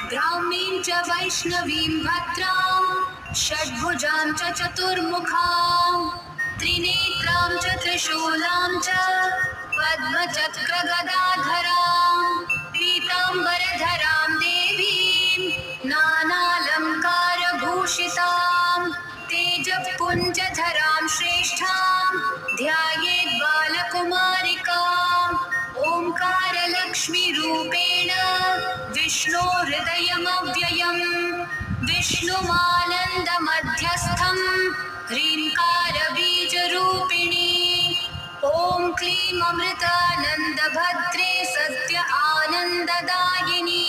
ब्राह्मीं च वैष्णवीं भद्रां षड्भुजां च चतुर्मुखां त्रिनेत्रां च त्रिशूलां च पद्मचक्रगदाधरां पीताम्बरधरां देवीं नानालङ्कारभूषितां तेजःपुञ्जधरां श्रेष्ठां ध्यायेत् बालकुमारिकाम् ओङ्कारलक्ष्मीरूपेण विष्णोर्हृदयमव्ययम् विष्णुमानन्दमध्यस्थं ह्रीङ्कारबीजरूपिणी ॐ क्लीं अमृतानन्दभद्रे सत्य आनन्ददायिनी